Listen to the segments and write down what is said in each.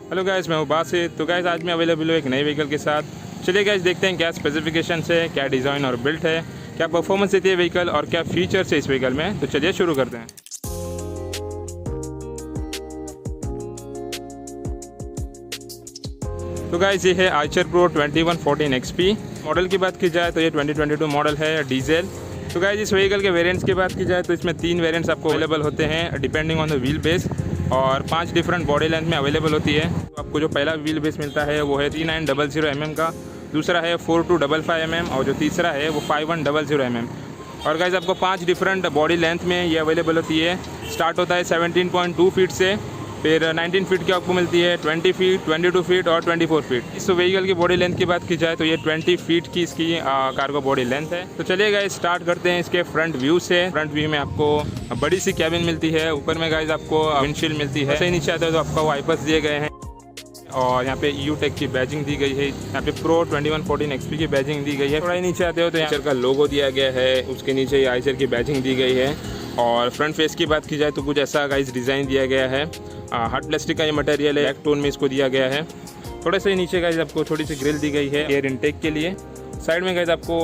Hello guys, मैं हूँ बासित। तो गाइस आज मैं अवेलेबल हूँ एक नई व्हीकल के साथ। चलिए गाइस देखते हैं क्या स्पेसिफिकेशन है, क्या डिज़ाइन और बिल्ट है, क्या परफॉर्मेंस देती है व्हीकल और क्या फीचर्स है इस व्हीकल में। तो चलिए शुरू करते हैं। तो गाइस ये है आइचर प्रो 2114 XP। मॉडल की बात की जाए तो ये 2022 मॉडल है, डीजल। तो गाइस इस व्हीकल के वेरिएंट्स की बात की जाए तो इसमें 3 वेरिएंट्स आपको अवेलेबल होते हैं depending on the wheel base, और 5 डिफरेंट बॉडी लेंथ में अवेलेबल होती है। तो आपको जो पहला व्हील बेस मिलता है वो है 3900 mm का, दूसरा है 4255 mm और जो तीसरा है वो 5100 mm। और गाइस आपको 5 डिफरेंट बॉडी लेंथ में ये अवेलेबल होती है। स्टार्ट होता है 17.2 फीट से, फिर 19 फीट की आपको मिलती है, 20 फीट, 22 फीट और 24 फीट। इस व्हीकल की बॉडी लेंथ की बात की जाए तो ये 20 फीट की इसकी कार्गो बॉडी लेंथ है। तो चलिए गाइस स्टार्ट करते हैं इसके फ्रंट व्यू से। फ्रंट व्यू में आपको बड़ी सी कैबिन मिलती है, ऊपर में गाइस आपको विंडशील्ड मिलती है। सही नीचे आते हो तो आपको वाइपर्स दिए गए हैं और यहाँ पे EU टेक की बैजिंग दी गई है। यहाँ पे प्रो 2114 XP की बैजिंग दी गई है। थोड़ा ही नीचे आते हो तो आइचर का लोगो दिया गया है, उसके नीचे आइचर की बैजिंग दी गई है। और फ्रंट फेस की बात की जाए तो कुछ ऐसा गाइस डिज़ाइन दिया गया है। हार्ड प्लास्टिक का ये मटेरियल है, ब्लैक टोन में इसको दिया गया है। थोड़े से नीचे गाइस आपको छोटी सी ग्रिल दी गई है एयर इनटेक के लिए। साइड में गाइस आपको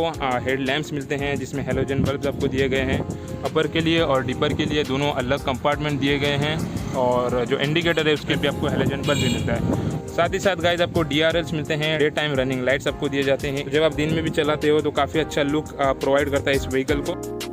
हेड लैंप्स मिलते हैं जिसमें हेलोजन बल्ब्स आपको दिए गए हैं। अपर के लिए और डिपर के लिए दोनों अलग कंपार्टमेंट दिए गए हैं, और जो इंडिकेटर है उसके भी आपको हेलोजन बल्ब भी मिलता है। साथ ही साथ गाइस आपको DRLs मिलते हैं, डे टाइम रनिंग लाइट्स आपको दिए जाते हैं। जब आप दिन में भी चलाते हो तो काफ़ी अच्छा लुक प्रोवाइड करता है इस व्हीकल को।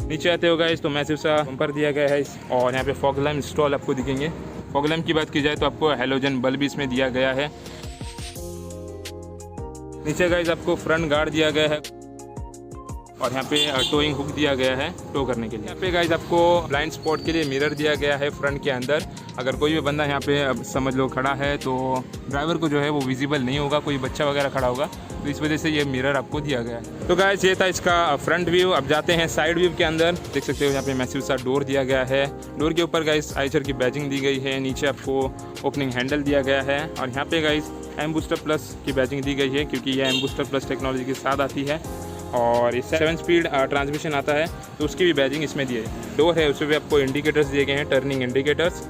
नीचे आते हो गाइस तो मैसिव सा बम्पर दिया गया है, और यहाँ पे फॉग लैम्प इंस्टॉल आपको दिखेंगे। फॉग लैम्प की बात की जाए तो आपको हेलोजन बल्ब भी इसमें दिया गया है। नीचे गाइस आपको फ्रंट गार्ड दिया गया है, और यहाँ पे टोइंग हुक दिया गया है टो करने के लिए। यहाँ पे गाइस आपको ब्लाइंड स्पॉट के लिए मिरर दिया गया है फ्रंट के अंदर। अगर कोई भी बंदा यहाँ पे समझ लो खड़ा है तो ड्राइवर को जो है वो विजिबल नहीं होगा, कोई बच्चा वगैरह खड़ा होगा, तो इस वजह से ये मिरर आपको दिया गया है। तो गाइस ये था इसका फ्रंट व्यू। अब जाते हैं साइड व्यू के अंदर। देख सकते हो यहाँ पे मैसिव सा डोर दिया गया है। डोर के ऊपर गाइस आइचर की बैजिंग दी गई है। नीचे आपको ओपनिंग हैंडल दिया गया है, और यहाँ पे गाइस एम बूस्टर प्लस की बैजिंग दी गई है क्योंकि ये एम बूस्टर प्लस टेक्नोलॉजी के साथ आती है। और इस 7 स्पीड ट्रांसमिशन आता है तो उसकी भी बैजिंग इसमें दी है। डोर है उसमें भी आपको इंडिकेटर्स दिए गए हैं, टर्निंग इंडिकेटर्स।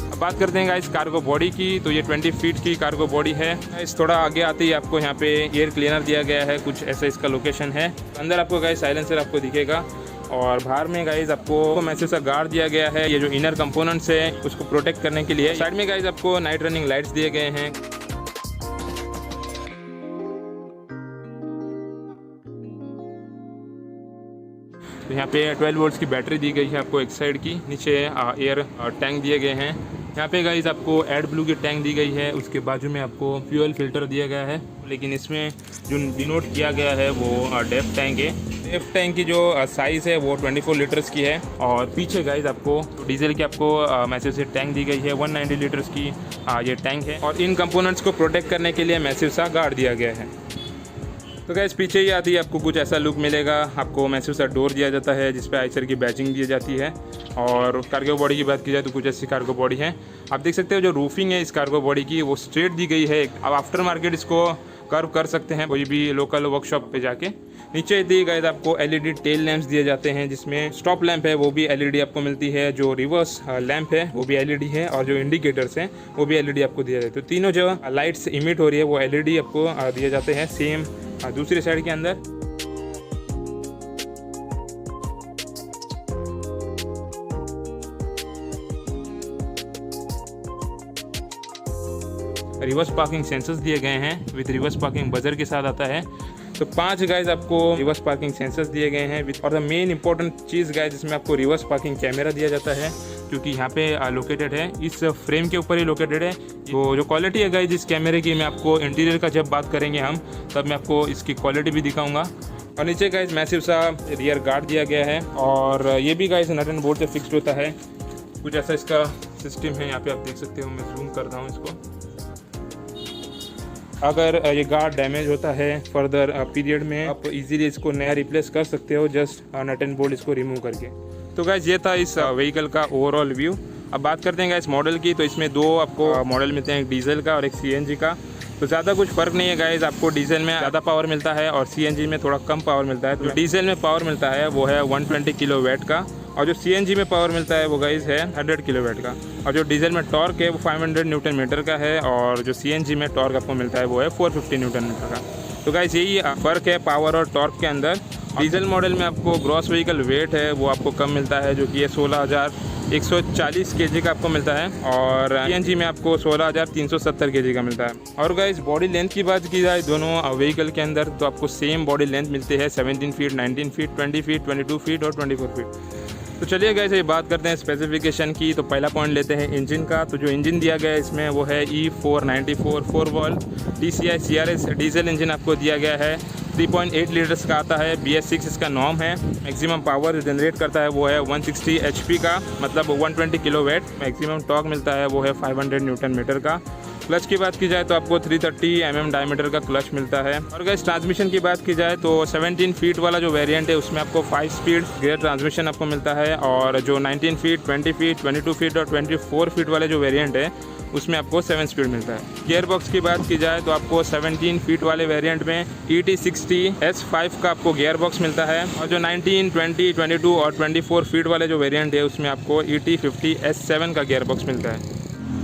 अब बात करते हैं गाइस कार्गो बॉडी की। तो ये 20 फीट की कार्गो बॉडी है। इस थोड़ा आगे आते ही आपको यहाँ पे एयर क्लीनर दिया गया है, कुछ ऐसा इसका लोकेशन है। अंदर आपको गाइस साइलेंसर आपको दिखेगा, और बाहर में गाइस आपको मैसिव सा गार्ड दिया गया है। ये जो इनर कंपोनेंट्स है उसको प्रोटेक्ट करने के लिए। साइड में गाइस आपको नाइट रनिंग लाइट्स दिए गए हैं। तो यहाँ पे 12 वोल्ट्स की बैटरी दी गई है आपको एक साइड की। नीचे एयर टैंक दिए गए हैं। यहाँ पे गाइस आपको एड ब्लू की टैंक दी गई है। उसके बाजू में आपको फ्यूल फिल्टर दिया गया है, लेकिन इसमें जो डिनोट किया गया है वो डेफ टैंक है। डेफ टैंक की जो साइज़ है वो 24 लीटर्स की है। और पीछे गाइस आपको डीजल की आपको मैसिव से टैंक दी गई है, 190 लीटर्स की ये टैंक है। और इन कंपोनेंट्स को प्रोटेक्ट करने के लिए मैसिव सा गार्ड दिया गया है। तो गाइस पीछे ही आती है आपको कुछ ऐसा लुक मिलेगा। आपको मैसिव सा डोर दिया जाता है जिस पे आइचर की बैजिंग दी जाती है। और कार्गो बॉडी की बात की जाए तो कुछ ऐसी कार्गो बॉडी है। आप देख सकते हो जो रूफिंग है इस कार्गो बॉडी की वो स्ट्रेट दी गई है। अब आफ्टर मार्केट इसको कर्व कर सकते हैं कोई भी लोकल वर्कशॉप पे जाके। नीचे दी गए आपको LED टेल लैंप्स दिए जाते हैं, जिसमें स्टॉप लैंप है वो भी LED आपको मिलती है, जो रिवर्स लैंप है वो भी LED है, और जो इंडिकेटर्स हैं वो भी LED आपको दिया जाता है। तो तीनों जो लाइट्स इमिट हो रही है वो LED आपको दिए जाते हैं सेम दूसरी साइड के अंदर। रिवर्स पार्किंग सेंसर्स दिए गए हैं विद रिवर्स पार्किंग बजर के साथ आता है। तो 5 गाइस आपको रिवर्स पार्किंग सेंसर्स दिए गए हैं विद, और the main important cheese guys जिसमें आपको रिवर्स पार्किंग कैमरा दिया जाता है, क्योंकि यहाँ पे लोकेटेड है, इस फ्रेम के ऊपर ही लोकेटेड है। तो जो क्वालिटी है गाइस इस कैमरे की, मैं आपको इंटीरियर का जब बात करेंगे हम तब मैं आपको इसकी क्वालिटी भी दिखाऊंगा। और नीचे गाइस मैसिव सा रियर गार्ड दिया गया है, और ये भी गाइस नट एंड बोल्ट से फिक्स्ड होता है। कुछ ऐसा इसका सिस्टम है, यहाँ पे आप देख सकते हो। मैं जूम करता हूँ इसको। अगर ये गार्ड डैमेज होता है फर्दर पीरियड में, आप इजीली इसको नया रिप्लेस कर सकते हो जस्ट नट एंड बोल्ट इसको रिमूव करके। तो गाइस ये था इस व्हीकल का ओवरऑल व्यू। अब बात करते हैं गाइस मॉडल की। तो इसमें दो आपको मॉडल मिलते हैं, एक डीजल का और एक सीएनजी का। तो ज़्यादा कुछ फ़र्क नहीं है गाइस, आपको डीजल में ज़्यादा पावर मिलता है और सीएनजी में थोड़ा कम पावर मिलता है। जो डीजल में पावर मिलता है वो है 120 किलोवाट का, और जो सीएनजी में पावर मिलता है वो गाइस है 100 किलोवाट का। और जो डीजल में टॉर्क है वो 500 न्यूटन मीटर का है, और जो सीएनजी में टॉर्क आपको मिलता है वो है 450 न्यूटन मीटर का। तो गाइस यही फ़र्क है पावर और टॉर्क के अंदर। डीजल मॉडल में आपको ग्रॉस व्हीकल वेट है वो आपको कम मिलता है, जो कि ये 16,140 kg का आपको मिलता है, और सीएनजी में आपको 16,370 kg का मिलता है। और गाइस बॉडी लेंथ की बात की जाए दोनों व्हीकल के अंदर, तो आपको सेम बॉडी लेंथ मिलती है 17 फीट, 19 फीट, 20 फीट, 22 फीट और 24 फीट। तो चलिए गाइस ये बात करते हैं स्पेसिफिकेशन की। तो पहला पॉइंट लेते हैं इंजन का। तो जो इंजन दिया गया है इसमें वो है E494 4 valve DCI CRS diesel engine आपको दिया गया है। 3.8 लीटर्स का आता है, BS6 इसका नॉर्म है। मैक्सिमम पावर जो जनरेट करता है वो है 160 HP का, मतलब 120 किलोवाट। मैक्सिमम टॉर्क मिलता है वो है 500 न्यूटन मीटर का। क्लच की बात की जाए तो आपको 330 mm डायमीटर का क्लच मिलता है। और गाइस ट्रांसमिशन की बात की जाए तो 17 फीट वाला जो वेरिएंट है उसमें आपको 5 स्पीड गियर ट्रांसमिशन आपको मिलता है, और जो 19 फीट, 20 फीट, 22 फीट और 24 फीट वाले जो वेरिएंट है उसमें आपको 7 स्पीड मिलता है। गियर बॉक्स की बात की जाए तो आपको 17 फीट वाले वेरिएंट में ET60 S5 का आपको गियर बॉक्स मिलता है, और जो 19, 20, 22 और 24 फीट वाले जो वेरिएंट है उसमें आपको ET50 S7 का गियर बॉक्स मिलता है।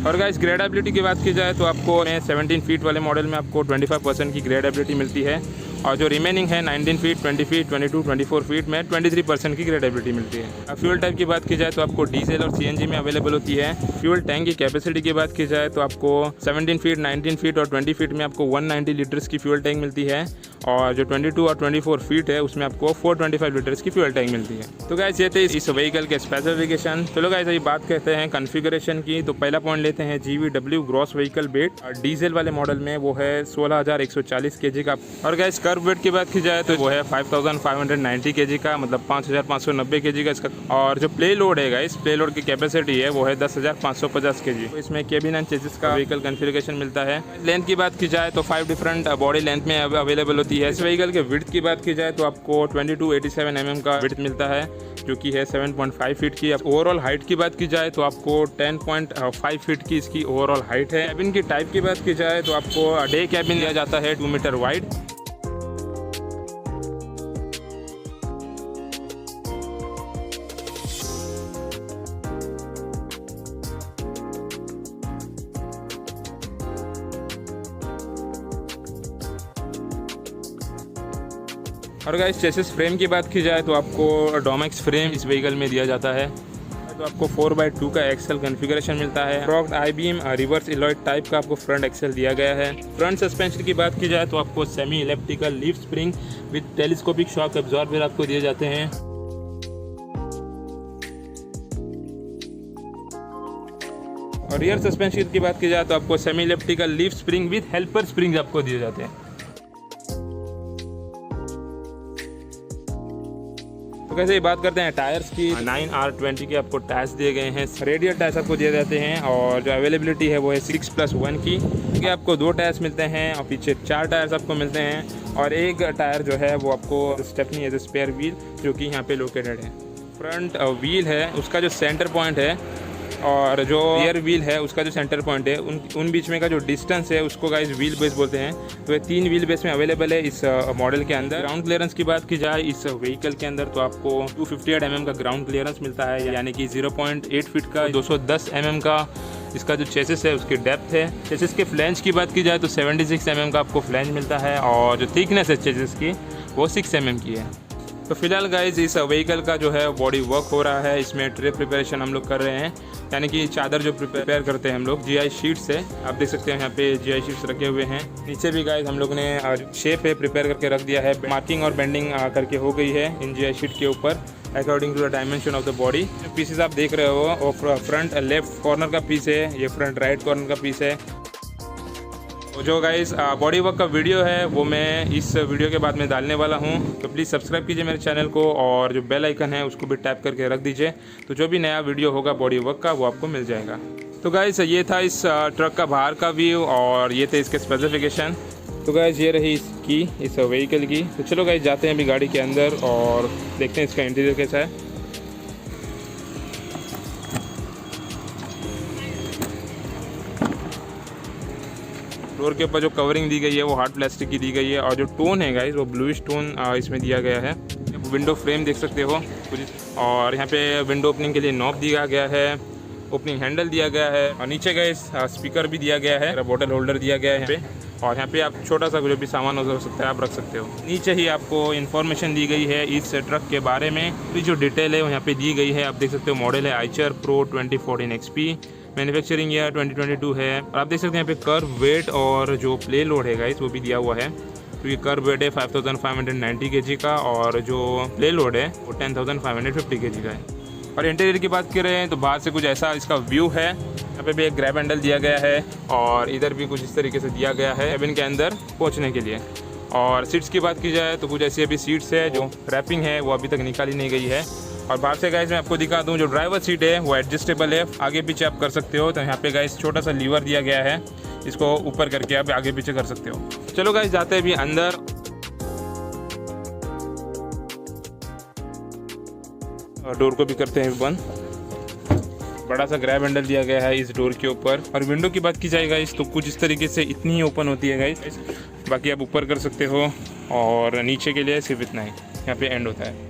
और गाइस ग्रेडेबिलिटी की बात की जाए तो आपको 17 फीट वाले मॉडल में आपको 25% की ग्रेडेबिलिटी मिलती है, और जो रिमेनिंग है 19 फीट, 20 फीट, 22, 24 फीट में 23% की ग्रेडेबिलिटी मिलती है। फ्यूल टाइप की बात की जाए तो आपको डीजल और सीएनजी में अवेलेबल होती है। फ्यूल टैंक की कैपेसिटी की बात की जाए तो आपको 17 फीट, 19 फीट और 20 फीट में आपको 190 लीटर्स की फ्यूल टैंक मिलती है, और जो 22 और 24 फीट है उसमें आपको 425 लीटर्स की फ्यूल टैंक मिलती है। तो गाइस ये थे इस व्हीकल के स्पेसिफिकेशन। चलो गाइस अभी बात करते हैं कॉन्फ़िगरेशन की। तो पहला पॉइंट लेते हैं GVW gross vehicle wait. Diesel वाले मॉडल में वो है 16,140 kg का। और गाइस कर्व वेट की बात की जाए तो वो है 5,590 kg का, मतलब 5,590 kg का इसका। और जो प्ले लोड है गाइस, प्ले लोड की कैपेसिटी है वो है 10,550 kg। तो इसमें केबिन एंड चेसिस का व्हीकल कॉन्फ़िगरेशन मिलता है। लेंथ की बात की जाए तो 5 डिफरेंट बॉडी लेंथ में अवेलेबल होती है। इस व्हीकल के विड्थ की बात की जाए तो आपको 2287 mm का विड्थ मिलता है, जो कि है 7.5 फीट की। ओवरऑल हाइट की बात की जाए तो आपको 10.5 फीट की इसकी ओवरऑल हाइट है। कैबिन की टाइप की बात की जाए तो आपको डे कैबिन दिया जाता है 2 मीटर वाइड। और गाइस चेसिस फ्रेम की बात की जाए तो आपको डोमेक्स फ्रेम इस व्हीकल में दिया जाता है। तो आपको 4x2 का एक्सेल कॉन्फ़िगरेशन मिलता है। फ्रॉग आई बीम रिवर्स इलॉयड टाइप का आपको फ्रंट एक्सेल दिया गया है। फ्रंट सस्पेंशन की बात की जाए तो आपको semi electrical leaf spring with telescopic shock absorber आपको दिए जाते हैं। और रियर सस्पेंशन की बात की जाए तो आपको semi electrical leaf spring with helper spring आपको दिए जाते हैं। कैसे बात करते हैं टायर्स की। 9R20 के आपको टायर्स दिए गए हैं। रेडियल टायर्स आपको दिए जाते हैं, और जो अवेलेबिलिटी है वो है 6+1 की। क्योंकि आपको 2 टायर्स मिलते हैं और पीछे 4 टायर्स आपको मिलते हैं, और एक टायर जो है वो आपको stepney as a spare wheel जो कि यहाँ पे लोकेटेड है। फ्रंट व्हील है उसका जो सेंटर पॉइंट है, और जो रियर व्हील है उसका जो सेंटर पॉइंट है, उन बीच में का जो डिस्टेंस है उसको गाइस व्हील बेस बोलते हैं। तो ये 3 व्हील बेस में अवेलेबल है इस मॉडल के अंदर। ग्राउंड क्लियरेंस की बात की जाए इस व्हीकल के अंदर तो आपको 258 mm का ग्राउंड क्लियरेंस मिलता है, यानी कि 0.8 फीट का 210 mm का इसका जो चेसिस है उसकी डेप्थ है। चेसिस के फ्लैंज की बात की जाए तो 76 mm का आपको फ्लैंज मिलता है, और जो थिकनेस है चेसिस की वो 6 mm की है। तो फिलहाल गाइज इस व्हीकल का जो है बॉडी वर्क हो रहा है। इसमें ट्रे प्रिपरेशन हम लोग कर रहे हैं, यानी कि चादर जो प्रिपेयर करते हैं हम लोग GI शीट से। आप देख सकते हैं यहाँ पे GI शीट्स रखे हुए हैं। नीचे भी गाइज हम लोग ने शेप है प्रिपेयर करके रख दिया है। मार्किंग और बेंडिंग करके हो गई है इन GI शीट के ऊपर according to the dimension of the body. जो पीसेस आप देख रहे हो वो फ्रंट लेफ्ट कॉर्नर का पीस है, ये फ्रंट राइट कॉर्नर का पीस है। जो गाइस बॉडी वर्क का वीडियो है वो मैं इस वीडियो के बाद में डालने वाला हूँ, तो प्लीज़ सब्सक्राइब कीजिए मेरे चैनल को, और जो बेल आइकन है उसको भी टैप करके रख दीजिए, तो जो भी नया वीडियो होगा बॉडी वर्क का वो आपको मिल जाएगा। तो तो गाइस ये था इस ट्रक का बाहर का व्यू और ये थे इसके स्पेसिफिकेशन। तो गाइस ये रही इसकी इस व्हीकल की। तो चलो गाइस जाते हैं अभी गाड़ी के अंदर और देखते हैं इसका इंटीरियर कैसा है। डोर के ऊपर जो कवरिंग दी गई है वो हार्ड प्लास्टिक की दी गई है और जो टोन है गाइस वो ब्लूइश टोन इसमें दिया गया है। विंडो फ्रेम देख सकते हो और यहाँ पे विंडो ओपनिंग के लिए नॉब दिया गया है, ओपनिंग हैंडल दिया गया है और नीचे गाइस स्पीकर भी दिया गया है, बॉटल होल्डर दिया गया है यहाँ पे और यहाँ पे आप छोटा सा जो भी सामान हो सकता है आप रख सकते हो। नीचे ही आपको इन्फॉर्मेशन दी गई है इस ट्रक के बारे में, पूरी जो डिटेल है वो यहाँ पे दी गई है। आप देख सकते हो मॉडल है Eicher pro 2014 XP, manufacturing year 2022 है और आप देख सकते हैं यहाँ पे कर्व वेट और जो प्ले लोड है गाइस वो भी दिया हुआ है। तो ये कर्व वेट है 5590 kg का और जो प्ले लोड है वो 10550 kg का है। और इंटीरियर की बात करें तो बाहर से कुछ ऐसा इसका व्यू है। यहाँ पे भी एक ग्रैब हैंडल दिया गया है और इधर भी कुछ इस तरीके से दिया गया है केबिन के अंदर पहुँचने के लिए। और सीट्स की बात की जाए तो कुछ ऐसी अभी सीट्स है जो रैपिंग है वो अभी तक निकाली नहीं गई है। और बाहर से गाइस मैं आपको दिखा दूं जो ड्राइवर सीट है वो एडजस्टेबल है, आगे पीछे आप कर सकते हो। तो यहाँ पे गाइस छोटा सा लीवर दिया गया है, इसको ऊपर करके आप आगे पीछे कर सकते हो। चलो गाइस जाते हैं अभी अंदर। और डोर को भी करते हैं बंद। बड़ा सा ग्रैब हैंडल दिया गया है इस डोर के ऊपर। और विंडो की बात की जाए गाइस तो कुछ इस तरीके से इतनी ही ओपन होती है गाइस, बाकी आप ऊपर कर सकते हो और नीचे के लिए सिर्फ इतना ही यहाँ पे एंड होता है।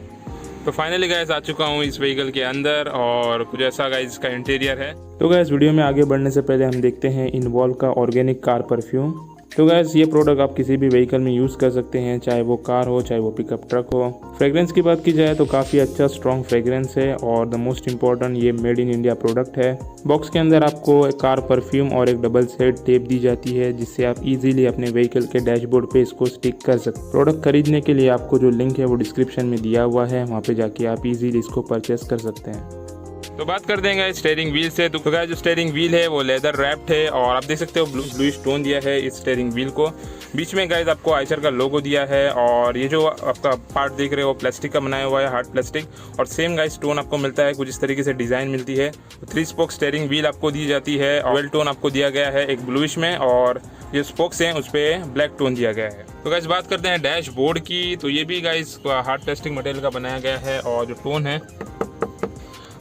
तो फाइनली गाइस आ चुका हूँ इस व्हीकल के अंदर और कुछ ऐसा गाइस इसका इंटीरियर है। तो गाइस वीडियो में आगे बढ़ने से पहले हम देखते हैं इनवॉल्व का ऑर्गेनिक कार परफ्यूम। तो गाइस ये प्रोडक्ट आप किसी भी व्हीकल में यूज़ कर सकते हैं, चाहे वो कार हो चाहे वो पिकअप ट्रक हो। फ्रेग्रेंस की बात की जाए तो काफ़ी अच्छा स्ट्रॉन्ग फ्रेग्रेंस है और द मोस्ट इम्पॉर्टेंट ये मेड इन इंडिया प्रोडक्ट है। बॉक्स के अंदर आपको एक कार परफ्यूम और एक डबल साइड टेप दी जाती है जिससे आप इजीली अपने व्हीकल के डैशबोर्ड पे इसको स्टिक कर सकते। प्रोडक्ट खरीदने के लिए आपको जो लिंक है वो डिस्क्रिप्शन में दिया हुआ है, वहाँ पे जाके आप इजीली इसको परचेस कर सकते हैं। तो बात कर देंगे स्टीयरिंग व्हील से। तो गाइस जो स्टीयरिंग व्हील है वो लेदर रैप्ड है और आप देख सकते हो ब्लूइश टोन दिया है इस स्टीयरिंग व्हील को। बीच में गाइस आपको आइचर का लोगो दिया है और ये जो आपका पार्ट देख रहे हो प्लास्टिक का बनाया हुआ है, हार्ड प्लास्टिक। और सेम गाइस टोन आपको मिलता है, कुछ इस तरीके से डिजाइन मिलती है। 3 स्पोक स्टीयरिंग व्हील आपको दी जाती है, ऑयल टोन आपको दिया गया है एक ब्लूइश में और जो स्पोक्स हैं उस पर ब्लैक टोन दिया गया है। तो गाइस बात करते हैं डैशबोर्ड की। तो ये भी गाइस हार्ड प्लास्टिक मटेरियल का बनाया गया है और जो टोन है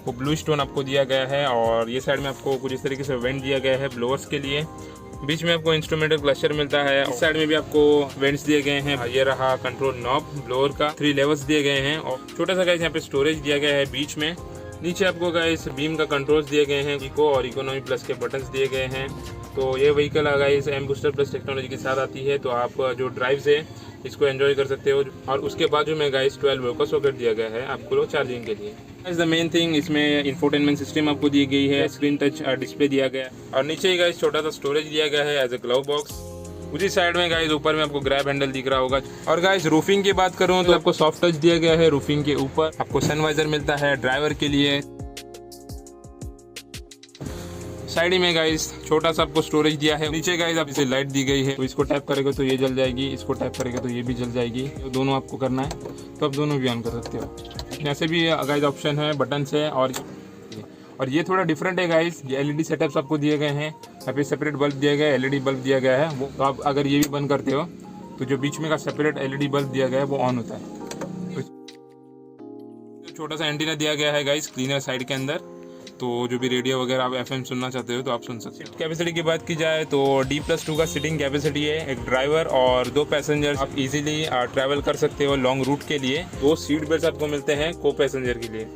वो ब्लूइश टोन आपको दिया गया है। और ये साइड में आपको कुछ इस तरीके से वेंट दिया गया है ब्लोअर्स के लिए। बीच में आपको इंस्ट्रूमेंटल क्लस्टर मिलता है। इस साइड में भी आपको वेंट्स दिए गए हैं। ये रहा कंट्रोल नॉब ब्लोअर का, 3 लेवल्स दिए गए हैं और छोटा सा गाइस यहाँ पे स्टोरेज दिया गया है बीच में। नीचे आपको गाइस बीम का कंट्रोल्स दिए गए हैं, इको और इकोनॉमी प्लस के बटन्स दिए गए हैं। तो ये vehicle guys M booster plus technology के साथ आती है, तो आप जो ड्राइव्स है इसको एंजॉय कर सकते हो। और उसके बाजू में गाइस 12 वोल्ट का सॉकेट दिया गया है आपको चार्जिंग के लिए। गाइस द मेन थिंग इसमें इंफोटेनमेंट सिस्टम आपको दी गई है, स्क्रीन टच डिस्प्ले दिया गया है और नीचे ही गाइस छोटा सा स्टोरेज दिया गया है एज ए ग्लव बॉक्स। उसी साइड में गाइस ऊपर में आपको ग्रैब हैंडल दिख रहा होगा। और गाइस रूफिंग की बात करूं तो आपको सॉफ्ट टच दिया गया है रूफिंग के ऊपर। आपको सनवाइजर मिलता है ड्राइवर के लिए। साइड में गाइस छोटा सा आपको स्टोरेज दिया है। नीचे गाइस आप इसे लाइट दी गई है, तो इसको टैप करेगा तो ये जल जाएगी, इसको टैप करेगा तो ये भी जल जाएगी। तो दोनों आपको करना है तो आप दोनों भी ऑन कर सकते हो। यहाँ से भी गाइस ऑप्शन है, बटन है और ये थोड़ा डिफरेंट है गाइस। ये एलईडी सेटअप्स आपको दिए गए हैं, यहाँ पे सेपरेट बल्ब दिया गया है, एलईडी बल्ब दिया गया है वो। तो आप अगर ये भी बंद करते हो तो जो बीच में का सेपरेट एलईडी बल्ब दिया गया है वो ऑन होता है। तो छोटा सा एंटीना दिया गया है गाइस क्लीनर साइड के अंदर, तो जो भी रेडियो वगैरह आप एफएम सुनना चाहते हो तो आप सुन सकते हो। कैपेसिटी की बात की जाए तो D+2 का सीटिंग कैपेसिटी है, एक ड्राइवर और 2 पैसेंजर आप इजीली ट्रैवल कर सकते हो लॉन्ग रूट के लिए। 2 सीट बेल्ट आपको मिलते हैं को पैसेंजर के लिए।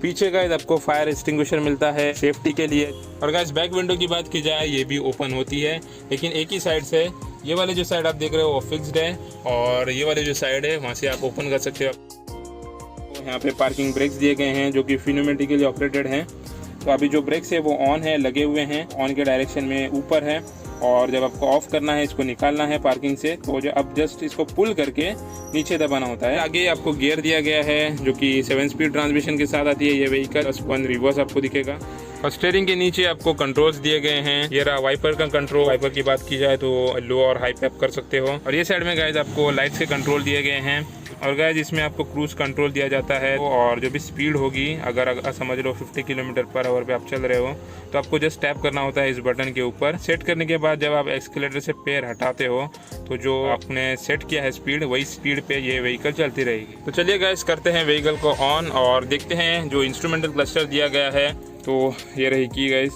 पीछे गाइस आपको फायर एक्सटिंग्विशर मिलता है सेफ्टी के लिए। और गाइस बैक विंडो की बात की जाए ये भी ओपन होती है, लेकिन एक ही साइड से। ये वाले जो साइड आप देख रहे हो वो फिक्स्ड है और ये वाले जो साइड है वहाँ से आप ओपन कर सकते हो। तो यहाँ पे पार्किंग ब्रेक्स दिए गए हैं जो कि फिनोमेटिकली ऑपरेटेड हैं। तो अभी जो ब्रेक्स है वो ऑन है, लगे हुए हैं, ऑन के डायरेक्शन में ऊपर है। और जब आपको ऑफ करना है, इसको निकालना है पार्किंग से, तो जो अब जस्ट इसको पुल करके नीचे दबाना होता है। आगे आपको गियर दिया गया है जो कि 7 स्पीड ट्रांसमिशन के साथ आती है ये व्हीकल। +1 रिवर्स आपको दिखेगा और स्टीयरिंग के नीचे आपको कंट्रोल्स दिए गए हैं। ये रहा वाइपर का कंट्रोल। वाइपर की बात की जाए तो लो और हाई पे आप कर सकते हो। और ये साइड में गाइज आपको लाइट्स के कंट्रोल दिए गए हैं। और गाइज इसमें आपको क्रूज कंट्रोल दिया जाता है। और जो भी स्पीड होगी, अगर समझ लो 50 किलोमीटर पर आवर पे आप चल रहे हो, तो आपको जस्ट टैप करना होता है इस बटन के ऊपर। सेट करने के बाद जब आप एक्सीलरेटर से पैर हटाते हो तो जो आपने सेट किया है स्पीड, वही स्पीड पे ये व्हीकल चलती रहेगी। तो चलिए गाइज करते हैं व्हीकल को ऑन और देखते हैं जो इंस्ट्रूमेंटल क्लस्टर दिया गया है। तो ये रही की गाइज।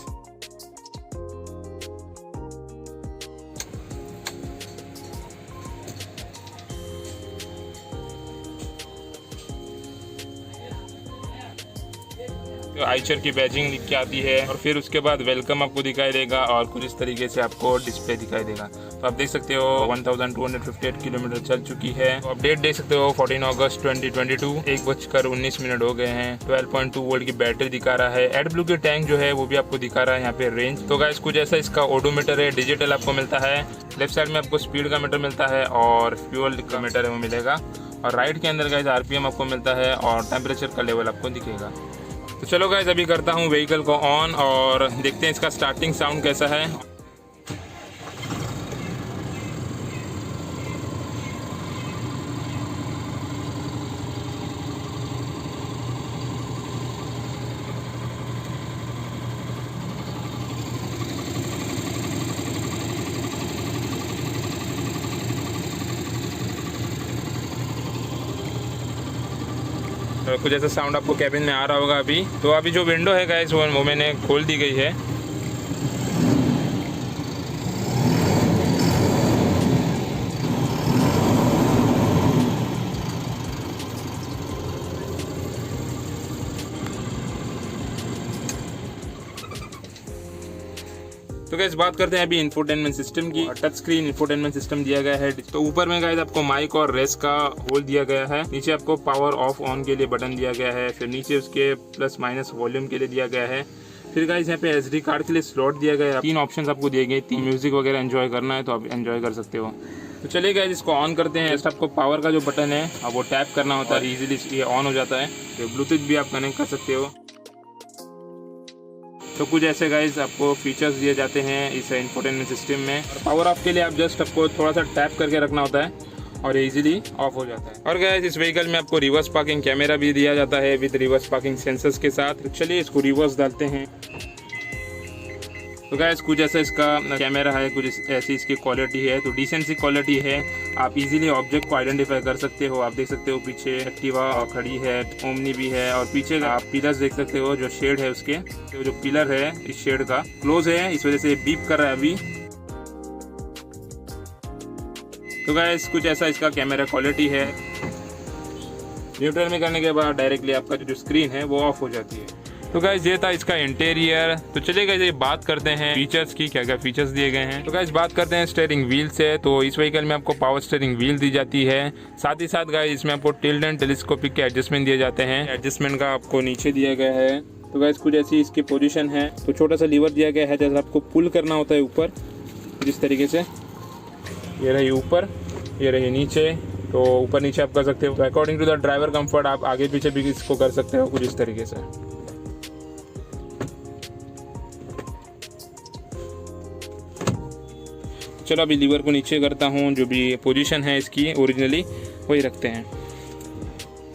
तो आइचर की बैजिंग लिख के आती है और फिर उसके बाद वेलकम आपको दिखाई देगा और कुछ इस तरीके से आपको डिस्प्ले दिखाई देगा। तो आप देख सकते हो 1258 किलोमीटर चल चुकी है। तो आप डेट देख सकते हो 14 अगस्त 2022, 1:19 हो गए हैं। 12.2 वोल्ट की बैटरी दिखा रहा है। एड ब्लू की टैंक जो है वो भी आपको दिखा रहा है यहाँ पे रेंज। तो गाइस कुछ ऐसा इसका ओडोमीटर है, डिजिटल आपको मिलता है। लेफ्ट साइड में आपको स्पीड का मीटर मिलता है और फ्यूल का मीटर है वो मिलेगा। और राइट के अंदर गाइस आरपीएम आपको मिलता है और टेम्परेचर का लेवल आपको दिखेगा। तो चलो गाइस अभी करता हूँ व्हीकल को ऑन और देखते हैं इसका स्टार्टिंग साउंड कैसा है। तो कुछ ऐसा साउंड आपको कैबिन में आ रहा होगा अभी। तो अभी जो विंडो है गाइस वो मैंने खोल दी गई है। तो गाइस बात करते हैं अभी इंफोटेनमेंट सिस्टम की। टच स्क्रीन इंफोटेनमेंट सिस्टम दिया गया है। तो ऊपर में गाइस आपको माइक और रेस्ट का होल दिया गया है। नीचे आपको पावर ऑफ ऑन के लिए बटन दिया गया है। फिर नीचे उसके प्लस माइनस वॉल्यूम के लिए दिया गया है। फिर गाइस यहाँ पे एसडी कार्ड के लिए स्लॉट दिया गया है। 3 ऑप्शन आपको दिए गए। 3 म्यूजिक वगैरह एंजॉय करना है तो आप एंजॉय कर सकते हो। तो चलिए गाइस इसको ऑन करते हैं। जस्ट आपको पावर का जो बटन है अब वो टैप करना होता है, इजीली ये ऑन हो जाता है। तो ब्लूटूथ भी आप कनेक्ट कर सकते हो। तो कुछ ऐसे गाइस आपको फीचर्स दिए जाते हैं इस इंफोटेनमेंट सिस्टम में। और पावर ऑफ के लिए आप जस्ट आपको थोड़ा सा टैप करके रखना होता है और इजीली ऑफ हो जाता है। और गाइस इस व्हीकल में आपको रिवर्स पार्किंग कैमरा भी दिया जाता है विद रिवर्स पार्किंग सेंसर्स के साथ। तो चलिए इसको रिवर्स डालते हैं। तो गाइस कुछ ऐसा इसका कैमरा है, कुछ ऐसी इसकी क्वालिटी है। तो डिसेंट सी क्वालिटी है। आप इजीली ऑब्जेक्ट को आइडेंटिफाई कर सकते हो। आप देख सकते हो पीछे एक्टिवा खड़ी है, ओमनी भी है। और पीछे आप पिलर्स देख सकते हो, जो शेड है उसके, तो जो पिलर है इस शेड का क्लोज है, इस वजह से बीप कर रहा है अभी। तो गाइस कुछ ऐसा इसका कैमरा क्वालिटी है। न्यूट्रल में करने के बाद डायरेक्टली आपका जो स्क्रीन है वो ऑफ हो जाती है। तो गाइस ये था इसका इंटीरियर। तो चलिए गाइस ये बात करते हैं फीचर्स की, क्या क्या फीचर्स दिए गए हैं। तो गाइस बात करते हैं स्टीयरिंग व्हील से। तो इस व्हीकल में आपको पावर स्टीयरिंग व्हील दी जाती है। साथ ही साथ गाइस इसमें आपको टिल्ट एंड टेलीस्कोपिक के एडजस्टमेंट दिए जाते हैं। एडजस्टमेंट का आपको नीचे दिया गया है। तो गाइस कुछ ऐसी इसकी पोजीशन है। तो छोटा सा लीवर दिया गया है, जैसे आपको पुल करना होता है ऊपर, जिस तरीके से। ये रही ऊपर, ये रही नीचे। तो ऊपर नीचे आप कर सकते हो। तो according to the driver comfort आप आगे पीछे भी इसको कर सकते हो कुछ इस तरीके से। चलो अभी लीवर को नीचे करता हूँ। जो भी पोजीशन है इसकी ओरिजिनली वही रखते हैं।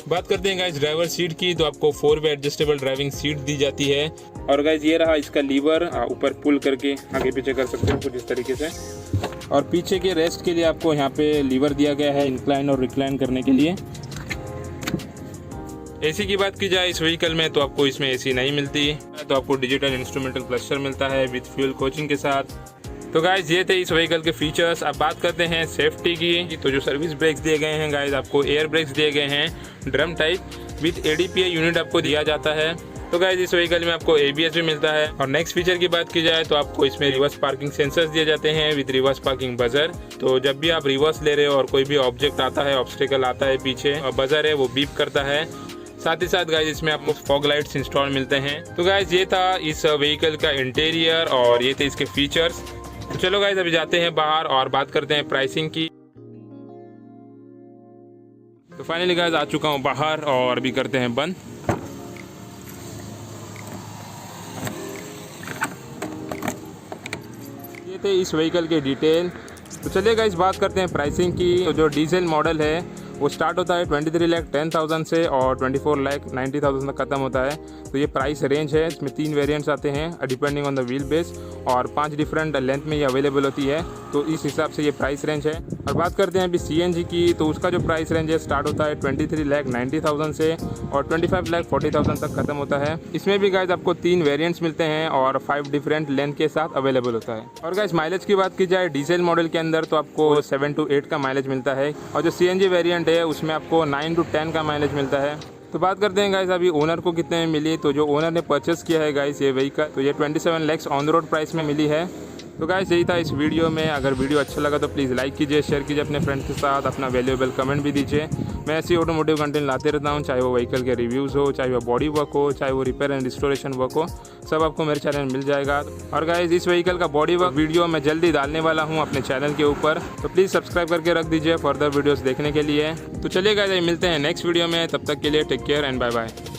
बात करते हैं गाइस ड्राइवर सीट की। तो आपको 4 वे एडजस्टेबल ड्राइविंग सीट दी जाती है। और गाइस ये रहा इसका लीवर, ऊपर पुल करके आगे पीछे कर सकते हो कुछ इस तरीके से। और पीछे के रेस्ट के लिए आपको यहाँ पे लीवर दिया गया है इंक्लाइन और रिक्लाइन करने के लिए। एसी की बात की जाए इस व्हीकल में तो आपको इसमें एसी नहीं मिलती। तो आपको डिजिटल इंस्ट्रूमेंटल क्लस्टर मिलता है विद फ्यूल कोचिंग के साथ। तो गाइज ये थे इस व्हीकल के फीचर्स। अब बात करते हैं सेफ्टी की। तो जो सर्विस ब्रेक्स दिए गए हैं गाइज, आपको एयर ब्रेक्स दिए गए हैं ड्रम टाइप विद एडीपीआई यूनिट आपको दिया जाता है। तो गाइज इस व्हीकल में आपको एबीएस भी मिलता है। और नेक्स्ट फीचर की बात की जाए तो आपको इसमें रिवर्स पार्किंग सेंसर्स दिए जाते हैं विद रिवर्स पार्किंग बजर। तो जब भी आप रिवर्स ले रहे हो और कोई भी ऑब्जेक्ट आता है, ऑब्स्टेकल आता है पीछे, और बजर है वो बीप करता है। साथ ही साथ गाइज इसमें आपको फॉग लाइट्स इंस्टॉल मिलते हैं। तो गाइज ये था इस व्हीकल का इंटीरियर और ये थे इसके फीचर्स। तो चलो गाइस अभी जाते हैं बाहर और बात करते हैं प्राइसिंग की। तो फाइनली गाइस आ चुका हूँ बाहर और अभी करते हैं बंद। जानते हैं इस व्हीकल के डिटेल। तो चलिए गाइस बात करते हैं प्राइसिंग की। तो जो डीजल मॉडल है वो स्टार्ट होता है 23,10,000 से और 24,90,000 तक खत्म होता है। तो ये प्राइस रेंज है। इसमें 3 वेरिएंट्स आते हैं depending on the wheel base और 5 डिफरेंट लेंथ में ये अवेलेबल होती है। तो इस हिसाब से ये प्राइस रेंज है। और बात करते हैं अभी CNG की, तो उसका जो प्राइस रेंज है स्टार्ट होता है 23,90,000 से और 25,40,000 तक खत्म होता है। इसमें भी गाइस आपको 3 वेरिएंट्स मिलते हैं और 5 डिफरेंट लेंथ के साथ अवेलेबल होता है। और गाइस माइलेज की बात की जाए डीजल मॉडल के अंदर तो आपको 7 to 8 का माइलेज मिलता है और जो CNG वेरिएंट है उसमें आपको 9 to 10 का माइलेज मिलता है। तो बात करते हैं गाइस अभी ओनर को कितने में मिली। तो जो ओनर ने परचेस किया है गाइस ये व्हीकल, तो ये 27 lakhs on the road price में मिली है। तो गाइस यही था इस वीडियो में। अगर वीडियो अच्छा लगा तो प्लीज़ लाइक कीजिए, शेयर कीजिए अपने फ्रेंड्स के साथ, अपना वैल्यूएबल कमेंट भी दीजिए। मैं ऐसी ऑटोमोटिव कंटेंट लाते रहता हूँ, चाहे वो व्हीकल के रिव्यूज़ हो, चाहे वो बॉडी वर्क हो, चाहे वो रिपेयर एंड रिस्टोरेशन वर्क हो, सब आपको मेरे चैनल में मिल जाएगा। और गाइस इस व्हीकल का बॉडी वर्क वीडियो मैं जल्दी डालने वाला हूँ अपने चैनल के ऊपर, तो प्लीज़ सब्सक्राइब करके रख दीजिए फर्दर वीडियोज़ देखने के लिए। तो चलिए गाइस मिलते हैं नेक्स्ट वीडियो में, तब तक के लिए take care and bye bye.